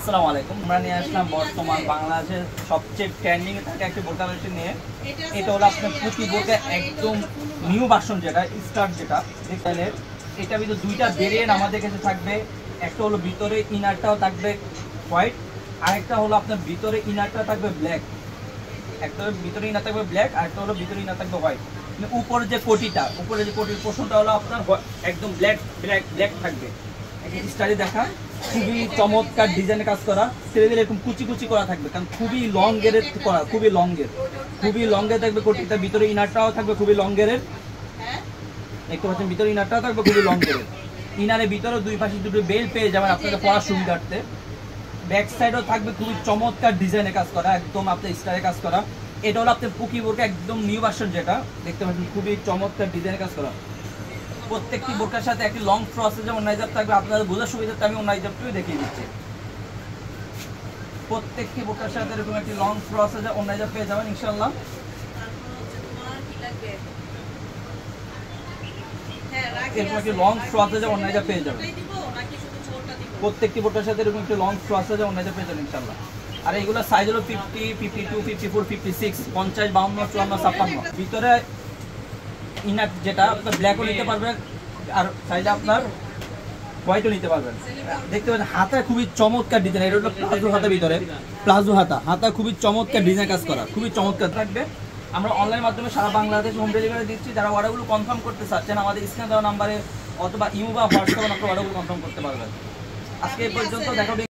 আসসালামু আলাইকুম। আমরা নিয়ে আসলাম বর্তমান বাংলাদেশের সবচেয়ে ট্রেন্ডিং এ থাকা একটা বোরকা কালেকশন নিয়ে। এটা হলো আপনার পুঁতি বোরকা একদম নিউ ভার্সন, যেটা স্টার্ট, যেটা দেখলেন। এটা ভিতরে দুইটা ভেরিয়েন্ট আমাদের কাছে থাকবে। একটা হলো ভিতরে ইনারটাও থাকবে হোয়াইট, আরেকটা হলো আপনার ভিতরে ইনারটা থাকবে ব্ল্যাক। একটা ভিতরে ইনার থাকবে ব্ল্যাক, আরেকটা হলো ভিতরে ইনার থাকবে হোয়াইট। উপরে যে কোটিটা, উপরে যে কোটির পোর্শনটা হলো আপনার একদম ব্ল্যাক ব্ল্যাক ব্ল্যাক থাকবে। স্টাইলে দেখা, খুবই চমৎকার ডিজাইনের কাজ করা, সেগুলো এরকম কুচি কুচি করা থাকবে, কারণ খুবই লং গেরের করা, খুবই লং গের থাকবে কোটিটা। ভিতরে ইনারটাও থাকবে খুবই লং গেরের, দেখতে পাচ্ছেন। ভিতরে ইনারটাও থাকবে খুবই লং গেরের। ইনারের ভিতরে দুই পাশে দুটো বেল পেয়ে যাবেন আপনাদের পড়ার সুবিধার্থে। ব্যাক সাইডও থাকবে খুবই চমৎকার ডিজাইনের কাজ করা, একদম আপনার স্টাইলে কাজ করা। এটা হলো আপনার পুকি বোরকা একদম নিউ ভার্সন, যেটা দেখতে পাচ্ছেন, খুবই চমৎকার ডিজাইনের কাজ করা। প্রত্যেকটি বোরকার সাথে একটি লং ফ্রসে যেমন নাইজাব থাকবে, আপনাদের বোঝার সুবিধাতে আমি নাইজাবটাই দেখিয়ে দিচ্ছি। প্রত্যেকটি বোরকার সাথে এরকম একটি লং ফ্রসে যে নাইজাব পেয়ে যাবেন ইনশাআল্লাহ। এরকম একটি লং ফ্রসে যে নাইজাব পেয়ে যাবেন। প্রত্যেকটি বোরকার সাথে এরকম একটি লং ফ্রসে যে নাইজাব পেয়ে যাবেন ইনশাআল্লাহ। আর এইগুলো সাইজ হলো 50, 52, 54, 56, 50, 52, 54, 56। ভিতরে ইনার যেটা আপনার ব্ল্যাকও নিতে পারবেন, আর চাইলে আপনার হোয়াইটও নিতে পারবেন। দেখতে পাচ্ছেন হাতা খুবই চমৎকার ডিজাইন। এটা হলো প্লাজো হাতা, ভিতরে প্লাজো হাতা খুবই চমৎকার ডিজাইন কাজ করা, খুবই চমৎকার থাকবে। আমরা অনলাইন মাধ্যমে সারা বাংলাদেশ হোম ডেলিভারি দিচ্ছি। যারা অর্ডারগুলো কনফার্ম করতে চাচ্ছেন আমাদের স্ক্রিনে দেওয়া নাম্বারে অথবা ইমো বা হোয়াটসঅ্যাপে আপনারা অর্ডারগুলো কনফার্ম করতে পারবেন। আজকে এই পর্যন্ত, দেখা হবে।